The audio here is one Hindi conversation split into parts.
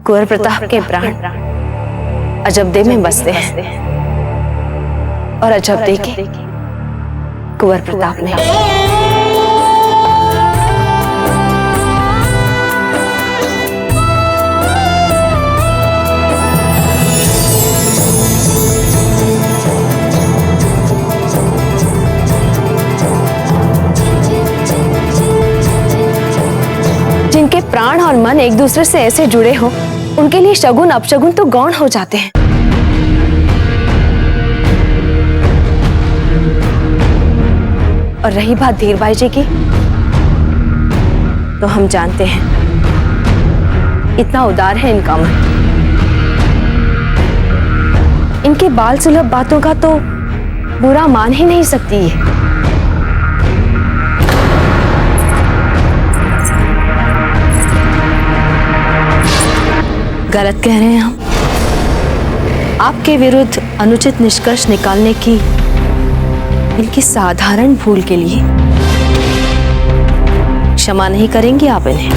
कुंवर प्रताप के प्राण अजबदे में बसते हैं और अजबदे के कुंवर प्रताप में। जिनके प्राण और मन एक दूसरे से ऐसे जुड़े हो, उनके लिए शगुन अपशगुन तो गौण हो जाते हैं। और रही बात धीरबाई जी की, तो हम जानते हैं इतना उदार है इनका मन। इनके बाल सुलभ बातों का तो बुरा मान ही नहीं सकती है। गलत कह रहे हैं हम। आपके विरुद्ध अनुचित निष्कर्ष निकालने की इनकी साधारण भूल के लिए क्षमा नहीं करेंगे आप इन्हें?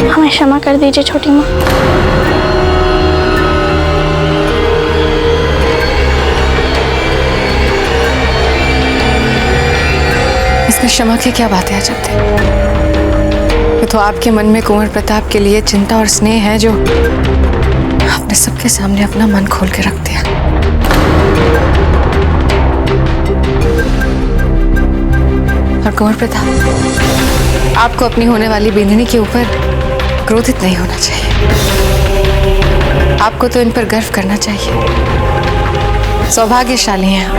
हमें क्षमा कर दीजिए छोटी माँ। इसमें क्षमा की क्या बात है अजब? तो आपके मन में कुंवर प्रताप के लिए चिंता और स्नेह है जो आपने सबके सामने अपना मन खोल के रख दिया। और कुंवर प्रताप, आपको अपनी होने वाली बिंदिनी के ऊपर क्रोधित नहीं होना चाहिए। आपको तो इन पर गर्व करना चाहिए। सौभाग्यशाली हैं आप,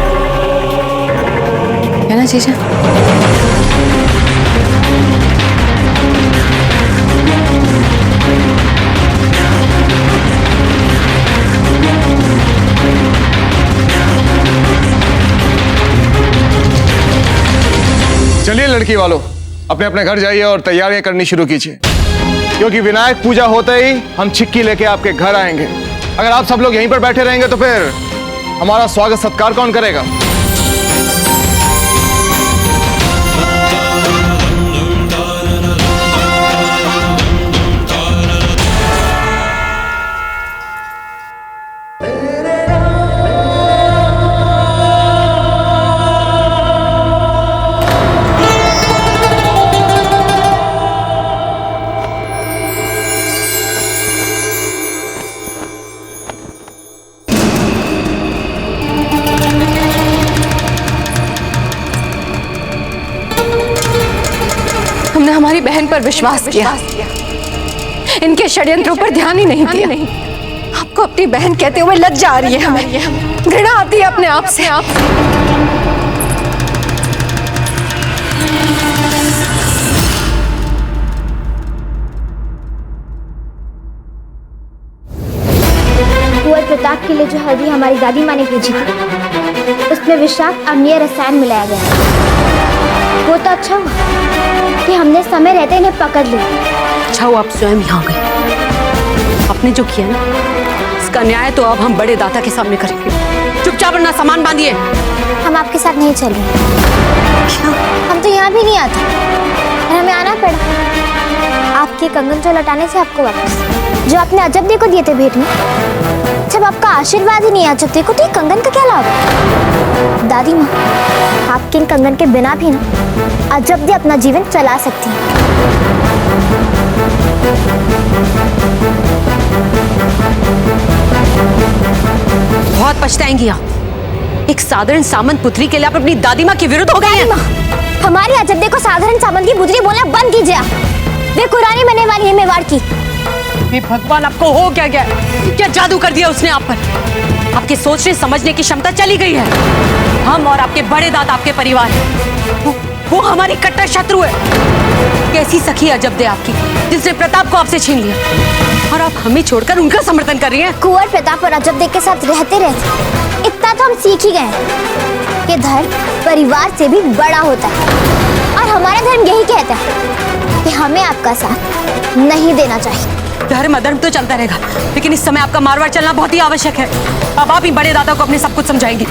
है ना जीजा? चलिए लड़की वालों, अपने अपने घर जाइए और तैयारियां करनी शुरू कीजिए, क्योंकि विनायक पूजा होते ही हम छिक्की लेके आपके घर आएंगे। अगर आप सब लोग यहीं पर बैठे रहेंगे तो फिर हमारा स्वागत सत्कार कौन करेगा? हमने हमारी बहन पर विश्वास किया, इनके षड्यंत्रों पर ध्यान ही नहीं दिया। आपको अपनी बहन कहते हुए लज्जा आ रही है, हमें घृणा आती है अपने आप से। कुंवर प्रताप के लिए जो हल्दी हमारी दादी माँ ने भेजी थी, उसमें विषाक्त अम्लीय रसायन मिलाया गया। वो तो अच्छा हुआ कि हमने समय रहते इन्हें पकड़ लिया। अच्छा हुआ आप स्वयं यहाँ गए। आपने जो किया ना, इसका न्याय तो अब हम बड़े दाता के सामने करेंगे। चुपचाप अपना सामान बांधिए। हम आपके साथ नहीं चल रहे। हम तो यहाँ भी नहीं आते और हमें आना पड़ा आपके कंगन जो लौटाने से आपको वापस, जो आपने अजबदे को दिए थे भेंट में। जब आपका आशीर्वाद ही नहीं अजबदे को, तो ये कंगन का क्या लाभ? दादी माँ, आपके इन कंगन के बिना भी ना अजबदे अपना जीवन चला सकती है। बहुत पछताएंगी आप। एक साधारण सामंत पुत्री के लिए आप अपनी दादी माँ के विरुद्ध हो गए हैं। हमारी अजबदे को साधारण सामंत की पुत्री बोलना बंद कीजिए आप। वे कुरानी बनने वाली है मेवाड़ की। भगवान, आपको हो क्या गया? क्या जादू कर दिया उसने आप पर? आपके सोचने समझने की क्षमता चली गई है। हम और आपके बड़े दादा, आपके परिवार, वो हमारी कट्टर शत्रु है। कैसी सखी अजबदे आपकी, जिसने प्रताप को आपसे छीन लिया, और आप हमें छोड़कर उनका समर्थन कर रही हैं। कुंवर प्रताप और अजबदे के साथ रहते रहते इतना तो हम सीख ही गए कि धर्म परिवार से भी बड़ा होता है। और हमारा धर्म यही कहता है कि हमें आपका साथ नहीं देना चाहिए। धर्म अधर्म तो चलता रहेगा, लेकिन इस समय आपका मारवाड़ चलना बहुत ही आवश्यक है। अब आप ही बड़े दादा को अपने सब कुछ समझाएंगे।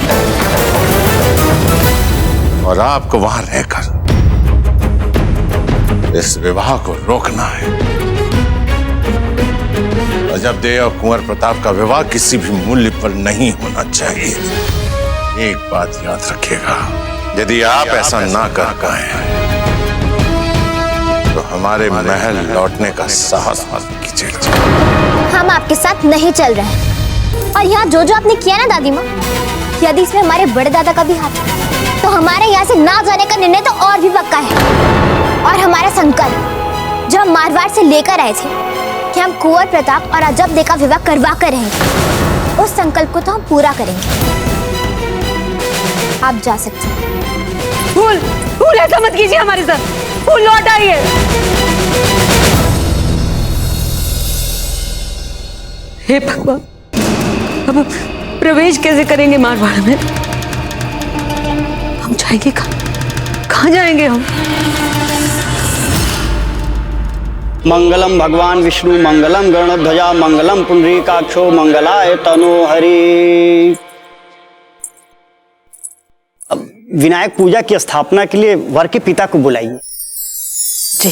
और आपको वहां रहकर इस विवाह को रोकना है। अजब देव और कुंवर प्रताप का विवाह किसी भी मूल्य पर नहीं होना चाहिए। एक बात याद रखिएगा, यदि आप ऐसा ना कर पाए तो हमारे महल लौटने का साहस मत कीजिए। हम आपके साथ नहीं चल रहे हैं। और यहाँ जो आपने किया ना दादी माँ, यदि इसमें हमारे बड़े दादा का भी हाथ है तो हमारे यहाँ से ना जाने का निर्णय तो और भी पक्का है। और हमारा संकल्प जो हम मारवाड़ से लेकर आए थे कि हम कुंवर प्रताप और अजब दे का विवाह करवा कर रहेंगे, उस संकल्प को तो हम पूरा करेंगे। आप जा सकते हैं। फूल, फूल ऐसा मत कीजिए हमारे साथ। फूल लौट आइए। हे भगवान, अब प्रवेश कैसे करेंगे मारवाड़ में? हम जाएंगे कहाँ जाएंगे हम? मंगलम भगवान विष्णु मंगलम गरुड़ध्वजा मंगलम पुंडरीकाक्षो मंगलाय तनोहरि। अब विनायक पूजा की स्थापना के लिए वर के पिता को बुलाइए। जी।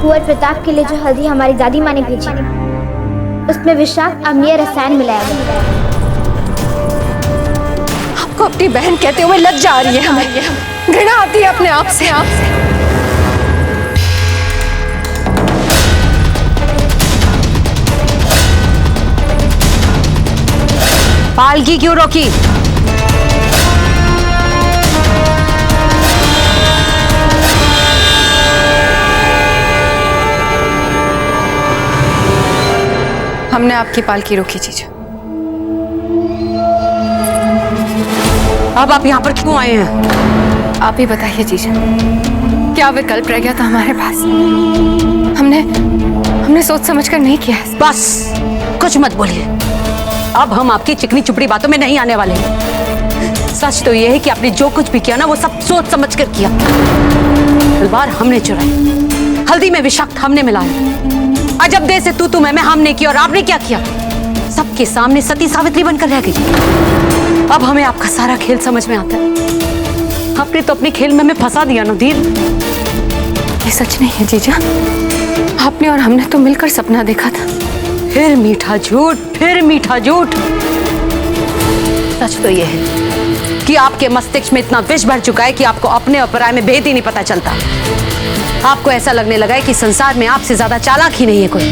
कुंवर प्रताप के लिए जो हल्दी हमारी दादी माँ ने भेजी, उसमें विषाक्त अम्लीय रसायन मिलाया गया। आपको अपनी बहन कहते हुए लज्जा आ रही है, हमें घृणा आती है अपने आप से। पालकी क्यों रोकी? हमने आपकी पालकी रोकी जीजा। अब आप यहाँ पर क्यों आए हैं? आप ही बताइए जीजा, क्या विकल्प रह गया था हमारे पास? हमने सोच समझकर नहीं किया है। बस कुछ मत बोलिए। अब हम आपकी चिकनी चुपड़ी बातों में नहीं आने वाले हैं। सच तो यह है कि आपने जो कुछ भी किया ना, वो सब सोच समझ कर किया। तलवार हमने चुराई, हल्दी में विषाक्त हमने मिलाया, अजब दे से तू मैं हमने किया। और आपने क्या किया? सबके सामने सती सावित्री बनकर रह गई। अब हमें आपका सारा खेल समझ में आता है। आपने तो अपने खेल में हमें फंसा दिया नदीर। ये सच नहीं है जीजा, आपने और हमने तो मिलकर सपना देखा था। फिर मीठा झूठ, फिर मीठा झूठ। सच तो यह है कि आपके मस्तिष्क में इतना विष भर चुका है कि आपको अपने और पराये में भेद ही नहीं पता चलता। आपको ऐसा लगने लगा है कि संसार में आपसे ज्यादा चालाक ही नहीं है कोई।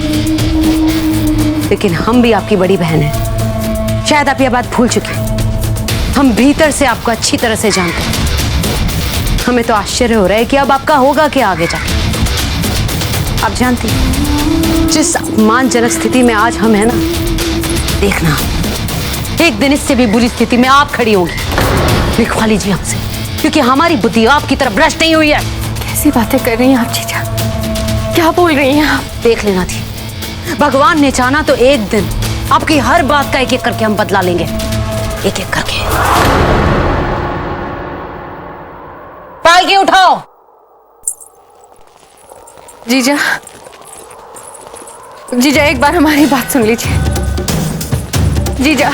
लेकिन हम भी आपकी बड़ी बहन हैं। शायद आप यह बात भूल चुके हैं। हम भीतर से आपको अच्छी तरह से जानते हैं। हमें तो आश्चर्य हो रहा है कि अब आपका होगा क्या आगे जाके। आप जानती हैं, जिस अपमानजनक स्थिति में आज हम हैं ना, देखना एक दिन इससे भी बुरी स्थिति में आप खड़ी होंगी। लिखवा लीजिए हमसे, क्योंकि हमारी बुद्धि आपकी तरफ भ्रष्ट नहीं हुई है। कैसी बातें कर रही हैं आप जीजा? क्या बोल रही हैं आप? देख लेना थी, भगवान ने चाहा तो एक दिन आपकी हर बात का एक एक करके हम बदला लेंगे, एक एक करके। पालकी उठाओ। जीजा, जीजा एक बार हमारी बात सुन लीजिए। जीजा,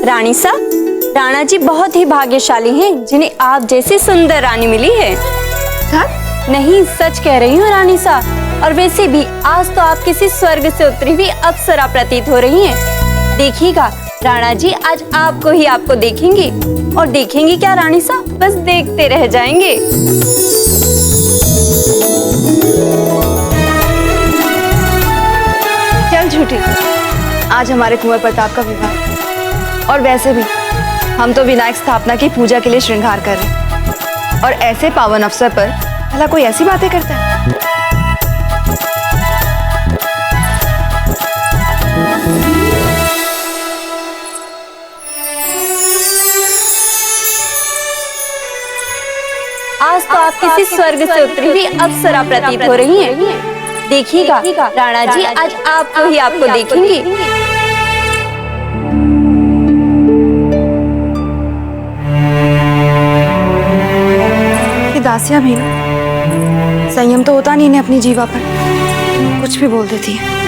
रानी सा, राणा जी बहुत ही भाग्यशाली हैं जिन्हें आप जैसी सुंदर रानी मिली है। नहीं, सच कह रही हूँ रानी सा। और वैसे भी आज तो आप किसी स्वर्ग से उतरी हुई अप्सरा प्रतीत हो रही हैं। देखिएगा राणा जी, आज आपको देखेंगी। और देखेंगी क्या रानी सा, बस देखते रह जाएंगे। चल झूठी, आज हमारे कुंवर प्रताप का विवाह, और वैसे भी हम तो विनायक स्थापना की पूजा के लिए श्रृंगार कर रहे हैं। और ऐसे पावन अवसर पर भला कोई ऐसी बातें करता है? आज तो आप किसी स्वर्ग से उतरी हुई अप्सरा प्रतीत हो रही हैं। देखिएगा राणा जी, आज आपको ही आपको देखेंगे। ये दासियां भी ना, संयम तो होता नहीं इन्हें अपनी जीवा पर, कुछ भी बोल देती है।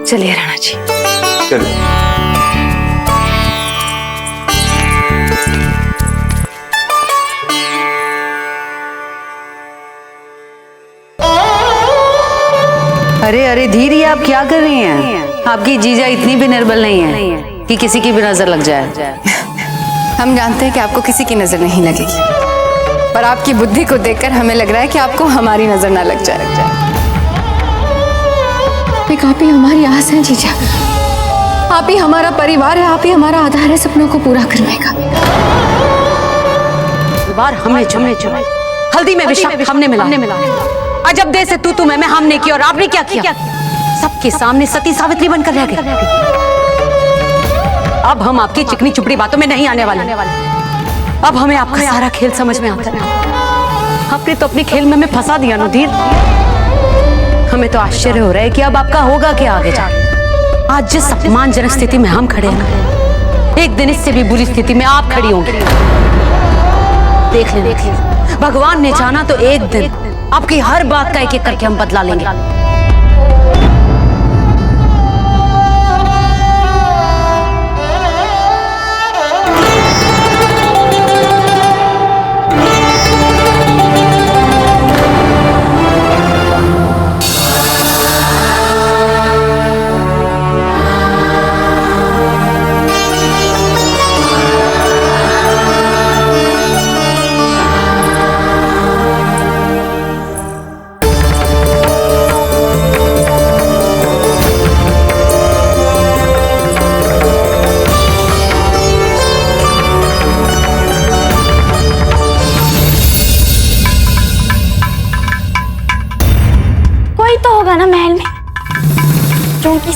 चलिए राणा जी। चलिए। अरे अरे धीरे, आप क्या कर रही हैं? आपकी जीजा इतनी भी निर्बल नहीं है कि किसी की भी नजर लग जाए। हम जानते हैं कि आपको किसी की नजर नहीं लगेगी, पर आपकी बुद्धि को देखकर हमें लग रहा है कि आपको हमारी नजर ना लग जाए। एक आप ही हमारी आस है जीजा, आप ही हमारा परिवार है, आप ही हमारा आधार है सपनों को पूरा करने का। बार हमने चुना, हल्दी में विषम हमने मिला। अजब देर से तू मैं हमने की, और आपने क्या किया? सबके सामने सती सावित्री बनकर रह गए। अब हम आपकी चिकनी चुपड़ी बातों में नहीं आने वाले। अब हमें आपका सारा खेल समझ में आता है। आपने तो अपने खेल में हमें फंसा दिया नुधीर। हमें तो आश्चर्य हो रहा है कि अब आपका होगा क्या आगे जाके। आज जिस अपमानजनक स्थिति में हम खड़े हैं, एक दिन इससे भी बुरी स्थिति में आप खड़ी होंगी। देख लेना, भगवान ने चाहा तो एक दिन आपकी हर बात का एक-एक करके हम बदला लेंगे।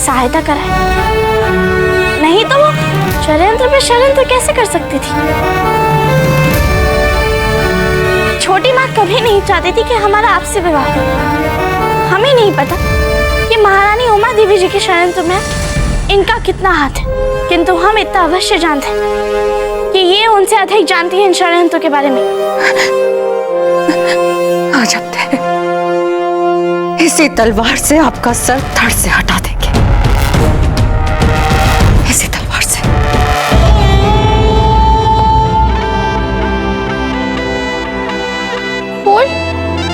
सहायता कराए, नहीं तो वो षड्यंत्र पे षड्यंत्र कैसे कर सकती थी। छोटी माँ कभी नहीं चाहती थी कि हमारा आपसे विवाह हो। हमें नहीं पता कि महारानी उमा देवी जी के षड्यंत्र में इनका कितना हाथ है, किंतु हम इतना अवश्य जानते हैं कि ये उनसे अधिक जानती है इन षड्यंत्रों के बारे में। आज अब इसी तलवार से आपका सर धड़ से हटा देंगे, इसी तलवार से। फूल,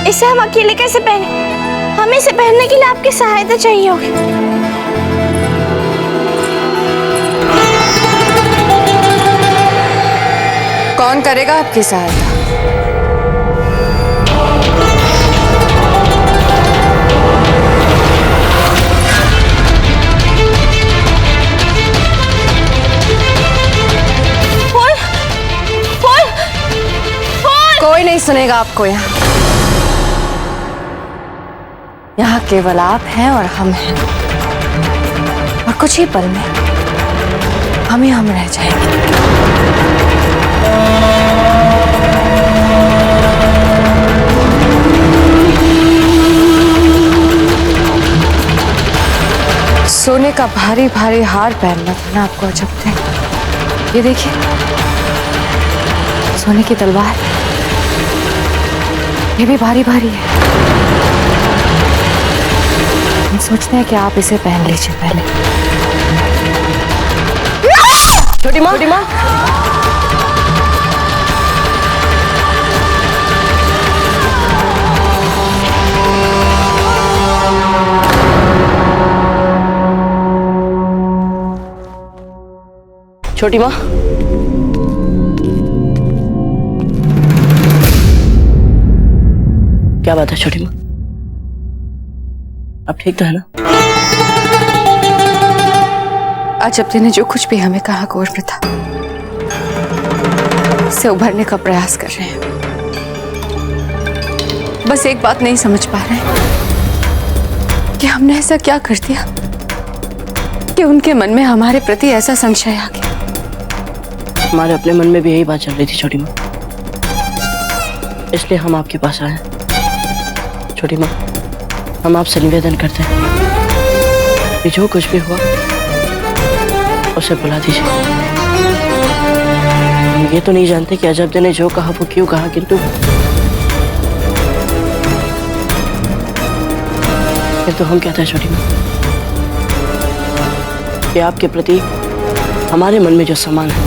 इसे हम अकेले कैसे पहने? हमें इसे पहनने के लिए आपकी सहायता चाहिए होगी। कौन करेगा आपकी सहायता? कोई नहीं सुनेगा आपको यहाँ केवल आप हैं और हम हैं, और कुछ ही पल में हम रह जाएंगे। सोने का भारी भारी हार पहनना था ना आपको अजब थे। ये देखिए, सोने की तलवार, ये भी भारी भारी है। हम सोचते हैं कि आप इसे पहन लीजिए पहले। छोटी माँ, छोटी माँ, छोटी माँ, क्या बात है छोटी माँ? अब ठीक तो है ना? आज अब ने जो कुछ भी हमें कहा कुंवर प्रताप, से उभरने का प्रयास कर रहे हैं। बस एक बात नहीं समझ पा रहे कि हमने ऐसा क्या कर दिया कि उनके मन में हमारे प्रति ऐसा संशय आ गया। हमारे अपने मन में भी यही बात चल रही थी छोटी माँ, इसलिए हम आपके पास आए हैं। छोटी माँ, हम आपसे निवेदन करते हैं कि जो कुछ भी हुआ उसे बुला दीजिए। हम ये तो नहीं जानते कि अजब ने जो कहा वो क्यों कहा, किंतु हम कहते हैं छोटी माँ कि आपके प्रति हमारे मन में जो सम्मान है,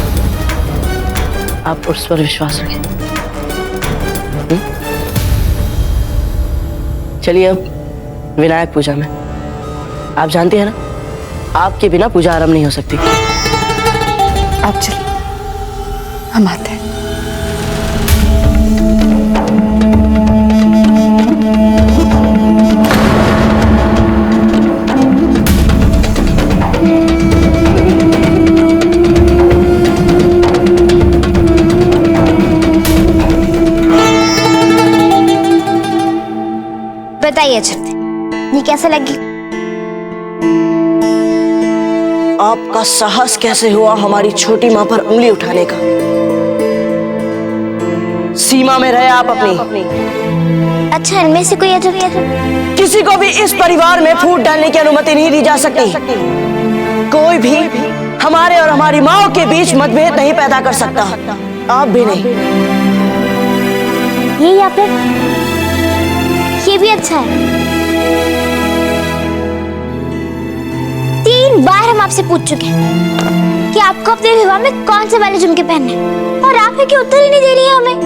आप उस पर विश्वास रखें। चलिए अब विनायक पूजा में, आप जानते हैं ना, आपके बिना पूजा आरंभ नहीं हो सकती। आप चलिए, हम आते हैं। बताइए छत्ते, ये कैसे लगी? आपका साहस कैसे हुआ हमारी छोटी माँ पर उंगली उठाने का? सीमा में रहे आप अपनी। अच्छा, इनमें से कोई अजब किसी को भी इस परिवार में फूट डालने की अनुमति नहीं दी जा सकती। कोई भी हमारे और हमारी माँ के बीच मतभेद नहीं पैदा कर सकता, आप भी नहीं। ये या फिर ये भी अच्छा है। 3 बार हम आपसे पूछ चुके हैं कि आपको अपने विवाह में कौन से वाले झुमके पहनने, और आप है कि उत्तर ही नहीं दे रही है हमें।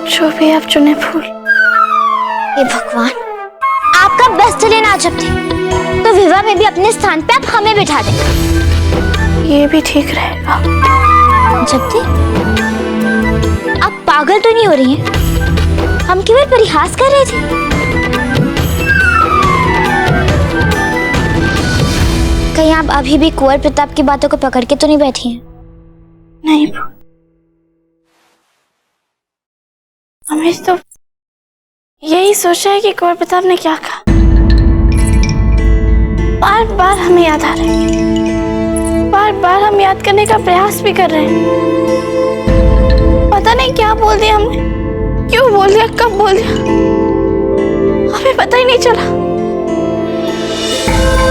जो भी आप चुने फूल। हे भगवान, आपका बस चले ना जब थे, तो विवाह में भी अपने स्थान पे आप हमें बिठा दें। ये भी ठीक रहेगा। जब थे, आप पागल तो नहीं हो रही हैं? हम केवल परिहास कर रहे थे। कहीं आप अभी भी कुंवर प्रताप की बातों को पकड़ के तो नहीं बैठी हैं? नहीं, हमें तो यही सोचा है कि कुंवर प्रताप ने क्या कहा। बार बार हमें याद आ रहे हैं, बार बार हम याद करने का प्रयास भी कर रहे हैं। पता नहीं क्या बोल दिया हमने, क्यों बोल दिया, कब बोल दिया, हमें पता ही नहीं चला।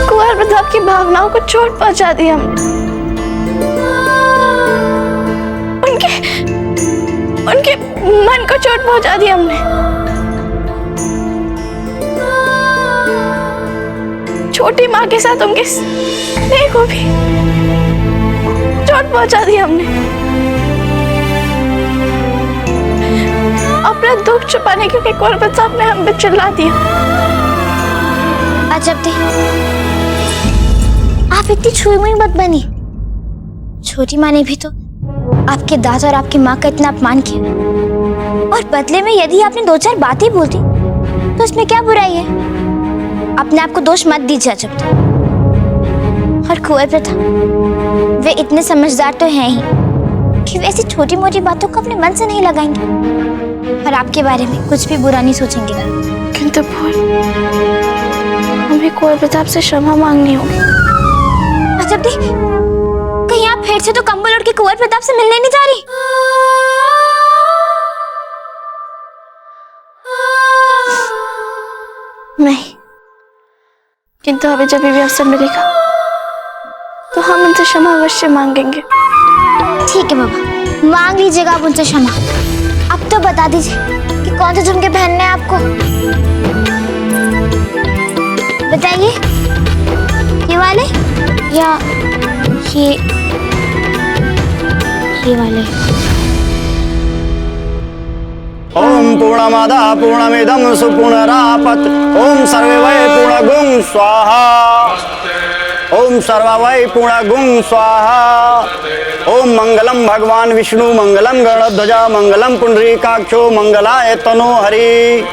कुंवर प्रताप की भावनाओं को चोट पहुंचा दी हमने, उनके मन को चोट पहुंचा दी हमने। छोटी माँ के साथ उनके स्नेह को भी चोट पहुंचा दी हमने। अपना दुख छुपाने के लिए कुंवर प्रताप ने हम पे चिल्ला दिया। अजब थे, आप इतनी छुई मुई मत बनी। छोटी माँ ने भी तो आपके दादा और आपकी माँ का इतना अपमान किया, और बदले में यदि आपने दो चार बातें बोल दी तो इसमें क्या बुराई है। अपने आप को दोष मत दीजिए अजब थे। और कुंवर प्रताप वे इतने समझदार तो हैं ही कि वे ऐसी छोटी मोटी बातों को अपने मन से नहीं लगाएंगे और आपके बारे में कुछ भी बुरा नहीं सोचेंगे। किंतु हमें कुंवर प्रताप से क्षमा मांगनी होगी। अजब दी, कहीं आप फिर से तो कंबल ओढ़ के कुंवर प्रताप से मिलने नहीं जा रही? नहीं, किंतु हमें जब भी अवसर मिलेगा तो हम उनसे क्षमा अवश्य मांगेंगे। ठीक है बाबा, मांग लीजिएगा आप उनसे क्षमा। अब तो बता दीजिए कि कौन से झुमके पहनने हैं आपको, बताइए। ये वाले या ये वाले? ओम पूर्णमदः पूर्णमिदं सुपूर्णरापत् ओम सर्ववै पूर्णगुं स्वाहा ओम सर्ववै पूर्णगुं स्वाहा। ओम मंगलम भगवान विष्णु मंगलम गणध्वजा मंगलम पुंडरीकाक्षो मंगलाय तनो हरि।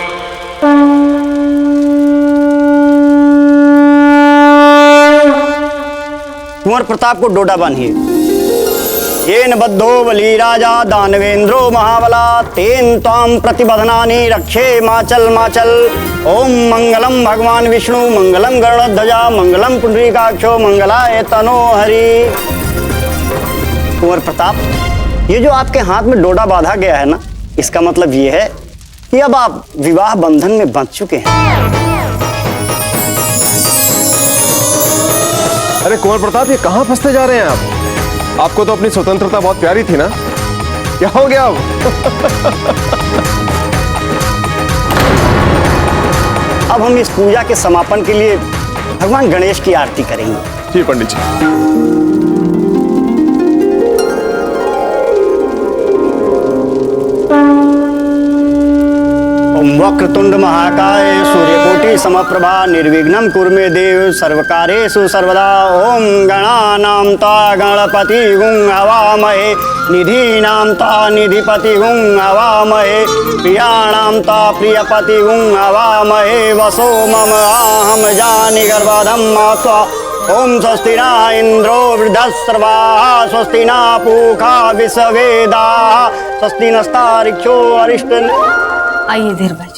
कुंवर प्रताप को डोडा बांधिए। येन बद्धो बली राजा दानवेंद्रो महाबला तेन त्वां प्रतिबधनानि रक्षे माचल माचल। ओम मंगलम भगवान विष्णु मंगलम गरुड़ध्वजा मंगलम पुंडरीकाक्षो मंगलाय तनो हरि। कुंवर प्रताप, ये जो आपके हाथ में डोडा बांधा गया है ना, इसका मतलब ये है कि अब आप विवाह बंधन में बंध चुके हैं। अरे कुंवर प्रताप, ये कहाँ फंसते जा रहे हैं आप? आपको तो अपनी स्वतंत्रता बहुत प्यारी थी ना, क्या हो गया अब? अब हम इस पूजा के समापन के लिए भगवान गणेश की आरती करेंगे। जी पंडित जी। ओम वक्रतुंड महाकाय सूर्यकोटि समप्रभा निर्विघ्नं कुरु मे देव सर्वकार्येषु सर्वदा। ओम गणानां ता गणपतिगुं हवामहे निधीनां ता निधिपतिगुं हवामहे प्रियाणां ता प्रियपतिगुं हवामहे वसो मम आहम जानि गर्भधं मात्वा। ओम स्वस्ति न इंद्रो वृद्धस्रवाः स्वस्ति न पूषा विश्ववेदाः स्वस्ति नस्तार्क्ष्यो अरिष्टन्। आइए धीरज।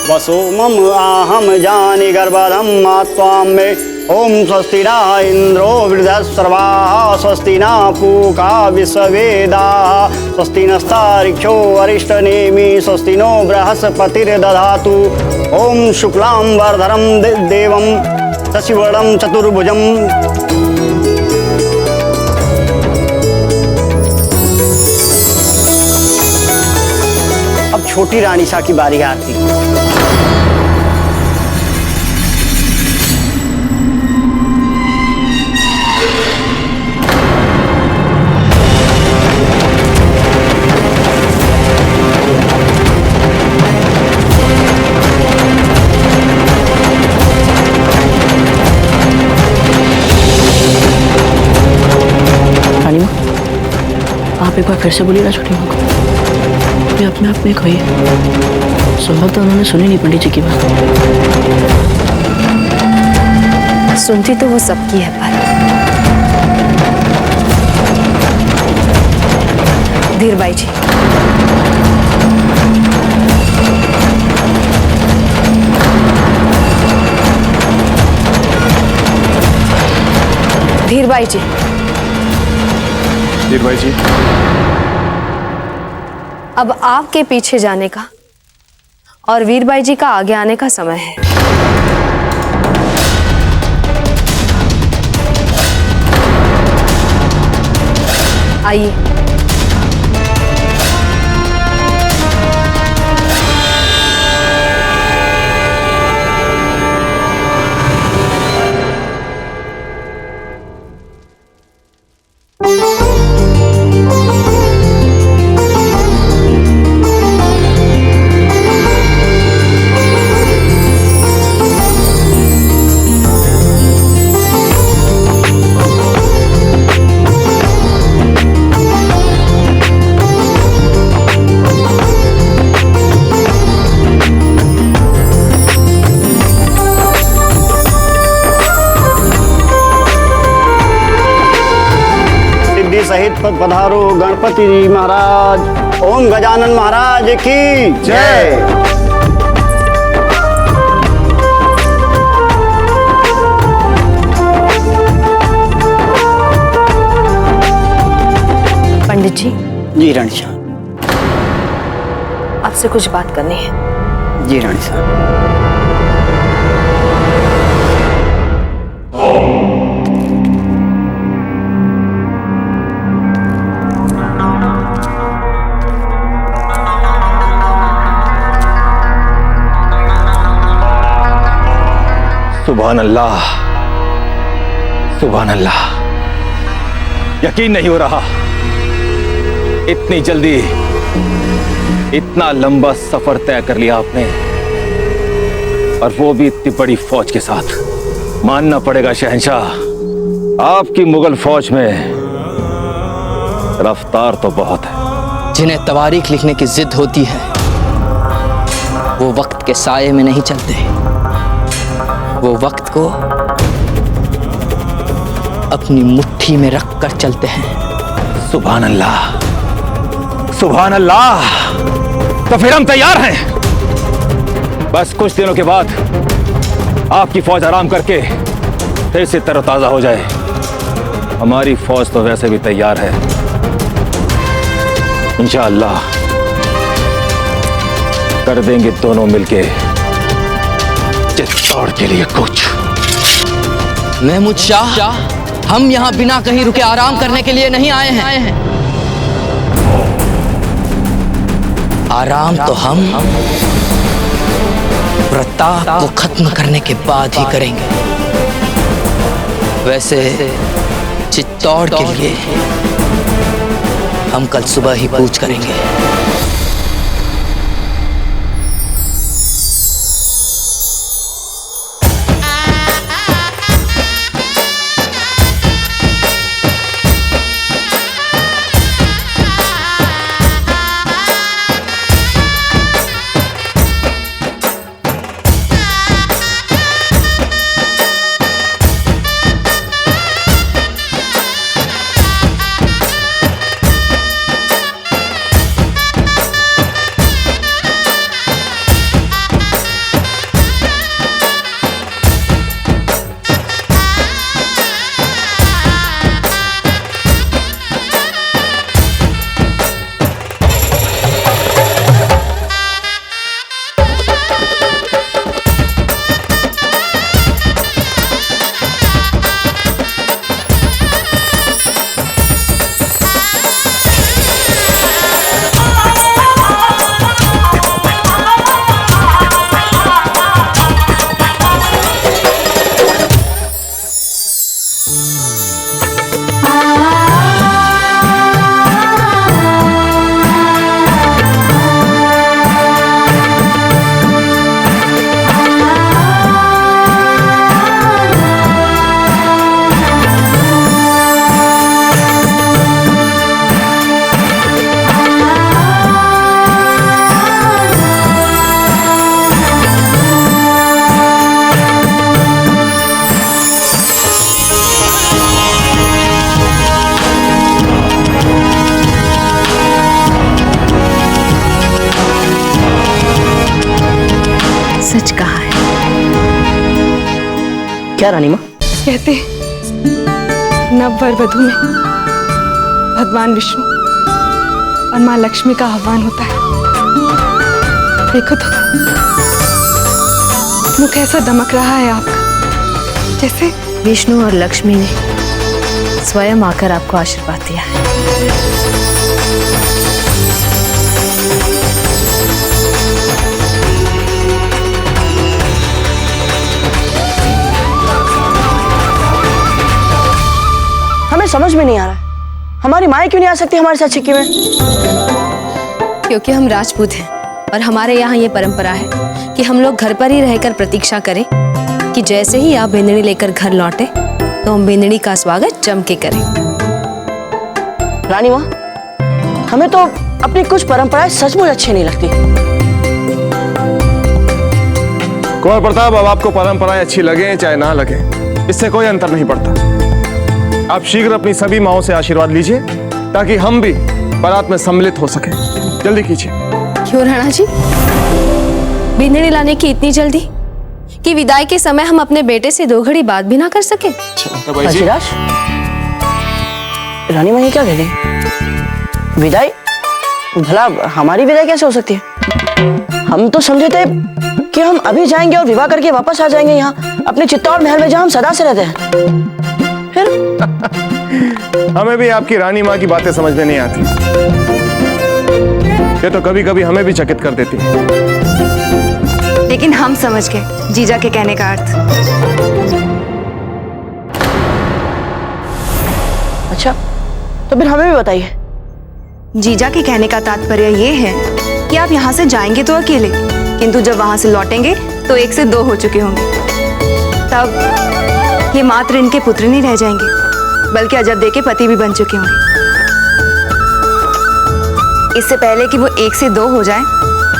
वसो मम आहम जानि गर्भधं मात्वां मे। ओम स्वस्ति न इंद्रो वृद्धस्रवाः स्वस्ति न पूषा विश्ववेदाः स्वस्ति नस्तार्क्ष्यो अरिष्टनेमि स्वस्ति नो बृहस्पतिर्दधातु। ओम शुक्लां वरधरं देवं शशिवर्णं चतुर्भुजं। अब छोटी रानी सा की बारी आती। रानी माँ, आप एक बार फिर से बोलिए ना छोटी माँ को। वे अपने आप में खोई है। संभवतः उन्होंने सुनी नहीं पंडित जी की बात। सुनती तो वो सबकी है, पर धीरबाई जी, धीरबाई जी, धीरबाई जी, अब आपके पीछे जाने का और वीरबाई जी का आगे आने का समय है। आइए। सहित पद पधारो गणपति जी महाराज। ओम गजानन महाराज की जय। पंडित जी। जी रानी साहब। आपसे कुछ बात करनी है। जी रानी साहब। सुभान अल्लाह, सुभान अल्लाह। यकीन नहीं हो रहा, इतनी जल्दी इतना लंबा सफर तय कर लिया आपने, और वो भी इतनी बड़ी फौज के साथ। मानना पड़ेगा शहंशाह, आपकी मुगल फौज में रफ्तार तो बहुत है। जिन्हें तवारीख लिखने की जिद होती है वो वक्त के साये में नहीं चलते, वो वक्त को अपनी मुट्ठी में रखकर चलते हैं। सुभान अल्लाह, सुभान अल्लाह। तो फिर हम तैयार हैं। बस कुछ दिनों के बाद आपकी फौज आराम करके फिर से तरोताजा हो जाए। हमारी फौज तो वैसे भी तैयार है। इंशाअल्लाह कर देंगे दोनों मिलके चित्तौड़ के लिए कुछ। महमूद शाह, हम यहाँ बिना कहीं रुके आराम करने के लिए नहीं आए हैं। आराम तो हम प्रताप को खत्म करने के बाद ही करेंगे। वैसे चित्तौड़ के लिए हम कल सुबह ही कूच करेंगे। सच कहा है। क्या रानी माँ? कहते नव वर वधु में भगवान विष्णु और माँ लक्ष्मी का आह्वान होता है। देखो तो मुख ऐसा दमक रहा है आपका, जैसे विष्णु और लक्ष्मी ने स्वयं आकर आपको आशीर्वाद दिया है। हमें समझ में नहीं आ रहा है, हमारी माएँ क्यों नहीं आ सकती हमारे साथ छिक्की में? क्योंकि हम राजपूत हैं और हमारे यहाँ ये परंपरा है कि हम लोग घर पर ही रहकर प्रतीक्षा करें कि जैसे ही आप बेंदनी लेकर घर लौटे तो हम बेंदनी का स्वागत जम के करें। रानी माँ, हमें तो अपनी कुछ परंपराएं सचमुच अच्छी नहीं लगती। कुंवर प्रताप, अब आपको परंपराएं अच्छी लगे चाहे ना लगे, इससे कोई अंतर नहीं पड़ता। आप शीघ्र अपनी सभी माओं से आशीर्वाद लीजिए ताकि हम भी बारात में सम्मिलित हो सके। जल्दी कीजिए। क्यों राणा जी, बेंदनी लाने की इतनी जल्दी कि विदाई के समय हम अपने बेटे से 2 घड़ी बात भी ना कर सके? हंसीराज, रानी माँ ये क्या कह रही? विदाई? भला हमारी विदाई कैसे हो सकती है? हम तो समझे थे कि हम अभी जाएंगे और विवाह करके वापस आ जाएंगे यहाँ अपने चित्तौड़ महल में जहाँ हम सदा से रहते हैं। हमें भी आपकी रानी माँ की बातें समझ में नहीं आती। ये तो कभी कभी हमें भी चकित कर देती है। लेकिन हम समझ गए जीजा के कहने का अर्थ। अच्छा, तो फिर हमें भी बताइए। जीजा के कहने का तात्पर्य ये है कि आप यहाँ से जाएंगे तो अकेले, किंतु जब वहां से लौटेंगे तो 1 से 2 हो चुके होंगे। तब ये मात्र इनके पुत्र नहीं रह जाएंगे बल्कि अजब दे के पति भी बन चुके होंगे। इससे पहले कि वो 1 से 2 हो जाए,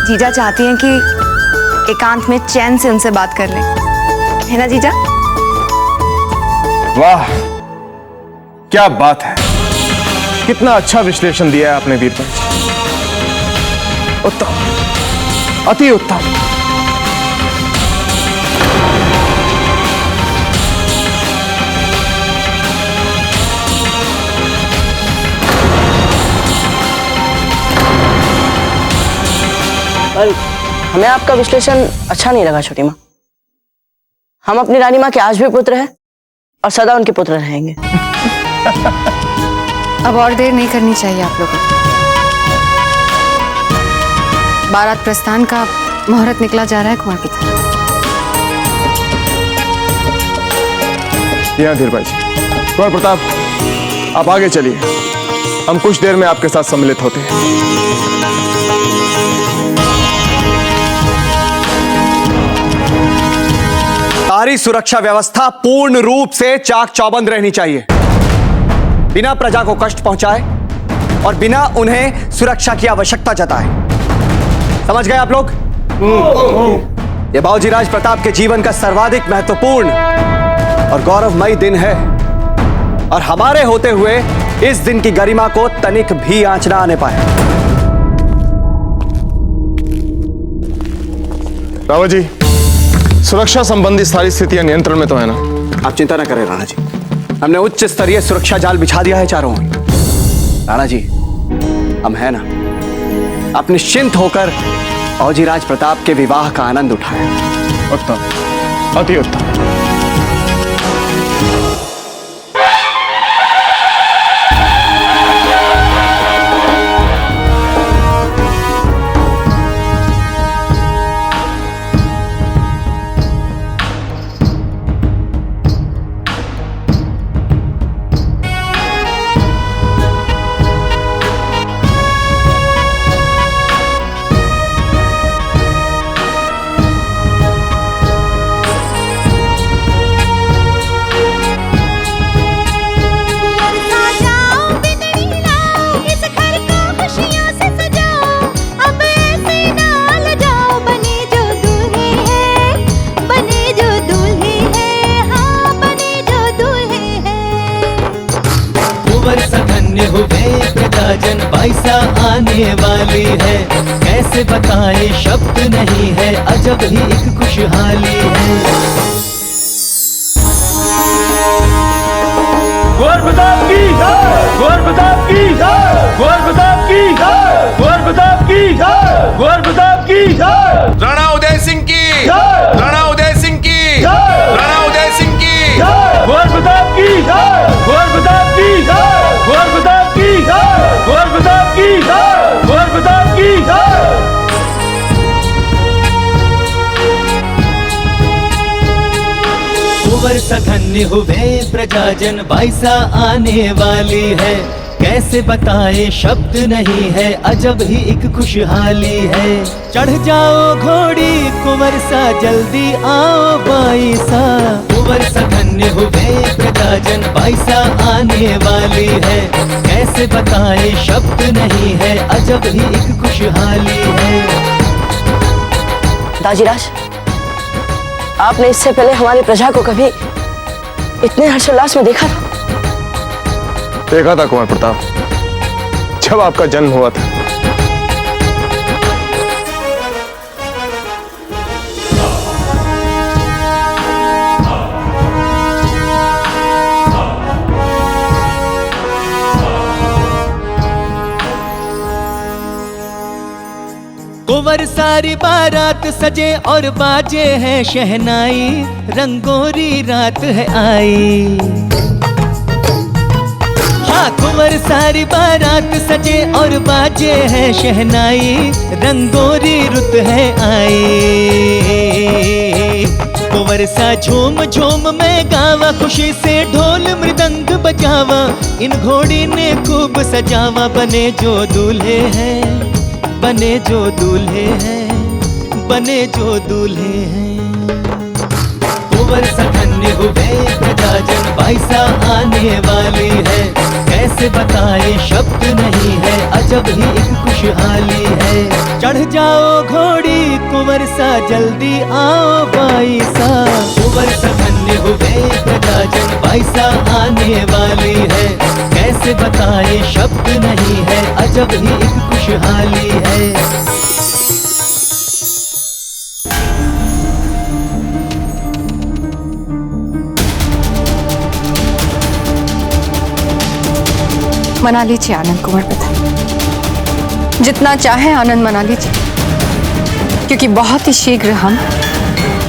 जीजा चाहती हैं कि एकांत में चैन से उनसे बात कर लें, है ना जीजा? वाह, क्या बात है, कितना अच्छा विश्लेषण दिया है आपने वीरपंच। उत्तम, अति उत्तम। पर हमें आपका विश्लेषण अच्छा नहीं लगा छोटी माँ। हम अपनी रानी माँ के आज भी पुत्र हैं और सदा उनके पुत्र रहेंगे। अब और देर नहीं करनी चाहिए आप लोगों को। बारात प्रस्थान का मुहूर्त निकला जा रहा है कुंवर प्रताप। यहाँ धीरभाई जी। कुंवर प्रताप, आप आगे चलिए, हम कुछ देर में आपके साथ सम्मिलित होते हैं। सारी सुरक्षा व्यवस्था पूर्ण रूप से चाक चौबंद रहनी चाहिए, बिना प्रजा को कष्ट पहुंचाए और बिना उन्हें सुरक्षा की आवश्यकता जताए। समझ गए आप लोग? यह बाबूजीराज प्रताप के जीवन का सर्वाधिक महत्वपूर्ण और गौरवमयी दिन है और हमारे होते हुए इस दिन की गरिमा को तनिक भी आंच ना आने पाए। रावत जी, सुरक्षा संबंधी सारी स्थितियां नियंत्रण में तो है ना? आप चिंता न करें राणा जी, हमने उच्च स्तरीय सुरक्षा जाल बिछा दिया है चारों ओर। राणा जी, हम है ना, आप निश्चिंत होकर बाबूजीराज प्रताप के विवाह का आनंद उठाएं। उत्तम, अति उत्तम। प्रजाजन पैसा आने वाली है, कैसे बताएं शब्द नहीं है, अजब ही एक खुशहाली है। कुंवर प्रताप की कुंवर प्रताप की कुंवर प्रताप की कुंवर प्रताप की कुंवर प्रताप की राणा उदय सिंह की राणा उदय सिंह की राणा उदय सिंह की कुंवर प्रताप की कुंवर प्रताप की कुंवर प्रताप की कुंवर प्रताप की कुंवर प्रताप की कुंवर सा धन्य हुए प्रजाजन बाईसा आने वाली है, कैसे बताए शब्द नहीं है, अजब ही एक खुशहाली है। चढ़ जाओ घोड़ी कुंवर सा जल्दी आओ बाईसा, कुंवर सा धन्य हुए प्रजाजन बाईसा आने वाली है, कैसे बताए शब्द नहीं है, अजब ही एक खुशहाली है। दाजीराज, आपने इससे पहले हमारी प्रजा को कभी इतने हर्षोल्लास में देखा था? देखा था कुंवर प्रताप, जब आपका जन्म हुआ था। कुंवर सारी बारात सजे और बाजे हैं शहनाई, रंगोरी रात है आई। हाँ, कुंवर सारी बारात सजे और बाजे हैं शहनाई, रंगोरी रुत है आई। कुंवर सा झूम झूम में गावा, खुशी से ढोल मृदंग बजावा, इन घोड़ी ने खूब सजावा, बने जो दूल्हे हैं, बने जो दूल्हे हैं, बने जो दूल्हे हैं। कुंवर सा धन्य हुए प्रजाजन बाईसा आने वाली है, कैसे बताए शब्द नहीं है, अजब ही एक खुशहाली है। चढ़ जाओ घोड़ी कुंवर सा जल्दी आओ बाईसा, कुंवर सा धन्य हुए प्रजाजन बाईसा आने वाली है, कैसे बताए शब्द नहीं है, अजब ही एक खुशहाली है। मना लीजिए आनंद कुंवर प्रताप, जितना चाहे आनंद मना लीजिए, क्योंकि बहुत ही शीघ्र हम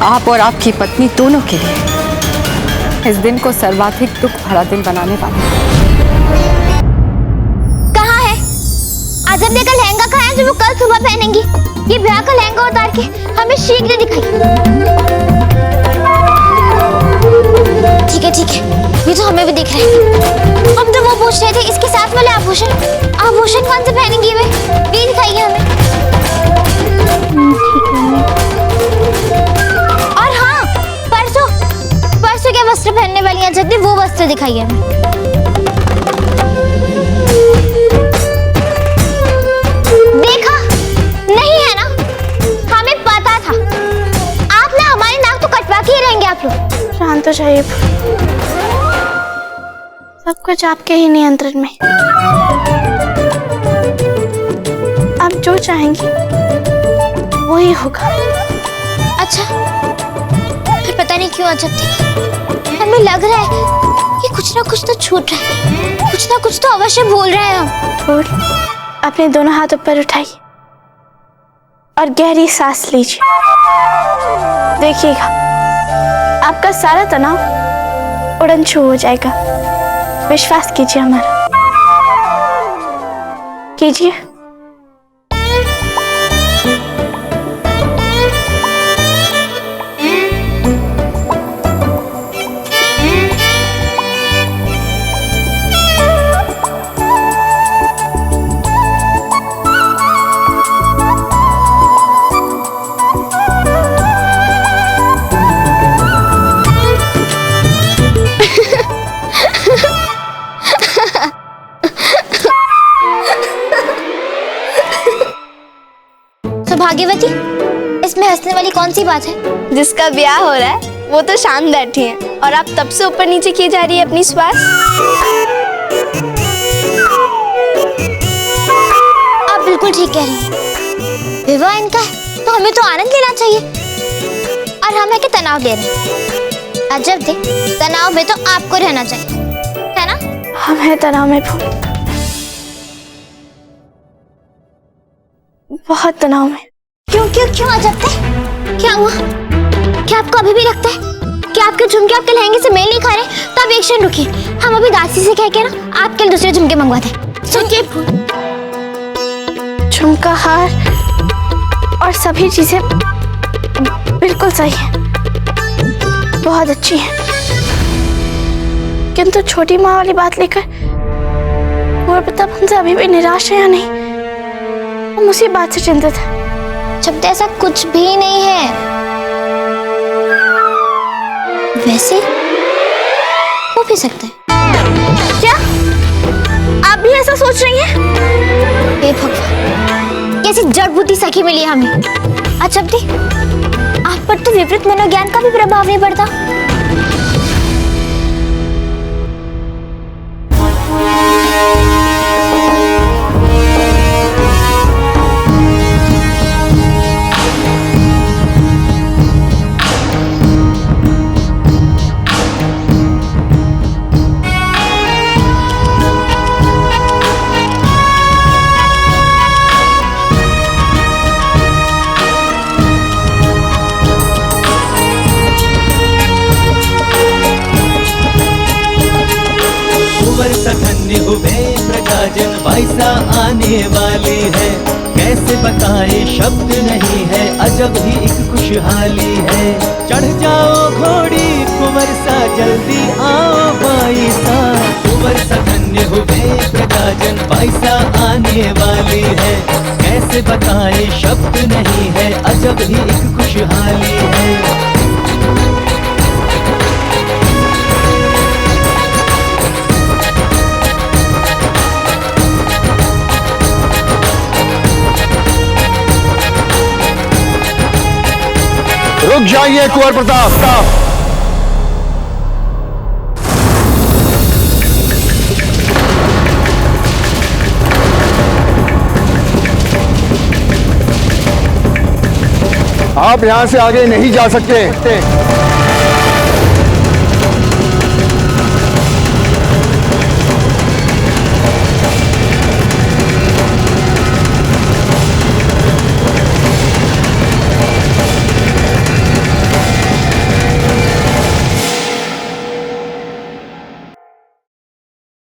आप और आपकी पत्नी दोनों के लिए इस दिन को सर्वाधिक दुख भरा दिन बनाने वाले हैं। कहाँ है अजब का लहंगा? कहाँ है जो वो कल सुबह पहनेंगी? ये ब्याह का लहंगा उतार के हमें शीघ्र दिखाइए। ठीक है ठीक है, ये तो हमें भी दिख रहा है। हम तो वो पूछ रहे थे इसके साथ वाले आभूषण, आभूषण कौन से पहनेंगी वे? ये दिखाइए हमें। और हाँ, परसों के वस्त्र पहनने वाली हैं जल्दी वो वस्त्र दिखाइए हमें। देखा नहीं है ना, हमें पता था। आप ना हमारी नाक तो कटवा के ही रहेंगे आप लोग। शांत हो जाइए, सब कुछ आपके ही नियंत्रण में। आप जो चाहेंगी वही होगा। अच्छा, पता नहीं क्यों अजब थी, हमें लग रहा है कि कुछ ना कुछ तो छूट रहा है, कुछ ना कुछ तो अवश्य भूल रहे हैं हम। और अपने दोनों हाथ ऊपर उठाइए और गहरी सांस लीजिए। देखिएगा आपका सारा तनाव उड़न छू हो जाएगा। विश्वास कीजिए हमारा, कीजिए। भाग्यवती, इसमें हंसने वाली कौन सी बात है? जिसका ब्याह हो रहा है वो तो शांत बैठी है और आप तब से ऊपर नीचे किए जा रही है अपनी श्वास। आप बिल्कुल ठीक कह रही हैं। विवाह इनका है तो हमें तो आनंद लेना चाहिए, और हम है कि तनाव ले रहे हैं। अजब थे, तनाव में तो आपको रहना चाहिए, है ना? हम हैं तनाव में फूल, बहुत तनाव में। क्यों क्यों क्यों अजबते? क्या हुआ? क्या आपको अभी भी लगता है कि आपके झुमके आपके लहंगे से मेल नहीं खा रहे? तो आप एक क्षण रुकिए, हम अभी दासी से कह के ना आपके लिए दूसरे झुमके मंगवाते हैं। सुनिए फूल, झुमका, हार और सभी चीजें बिल्कुल सही है, बहुत अच्छी है, किंतु छोटी माँ वाली बात लेकर कुंवर प्रताप हमसे अभी भी निराश है या नहीं, हम उसी बात से चिंतित है। जब ऐसा कुछ भी नहीं है। वैसे हो भी सकता है। क्या आप भी ऐसा सोच रही हैं? हे भगवान, कैसी जड़ बुद्धि सखी मिली है हमें। अच्छा दी, आप पर तो विपरीत मनोज्ञान का भी प्रभाव नहीं पड़ता। धन्य हुए प्रजाजन, पैसा आने वाली है, कैसे बताए शब्द नहीं है, अजब ही एक खुशहाली है। चढ़ जाओ घोड़ी कुंवर सा, जल्दी आओ पैसा, कुंवर सा धन्य हुए प्रजाजन, पैसा आने वाली है, कैसे बताए शब्द नहीं है, अजब ही एक खुशहाली है। रुक जाइए कुंवर प्रताप। आप यहां से आगे नहीं जा सकते।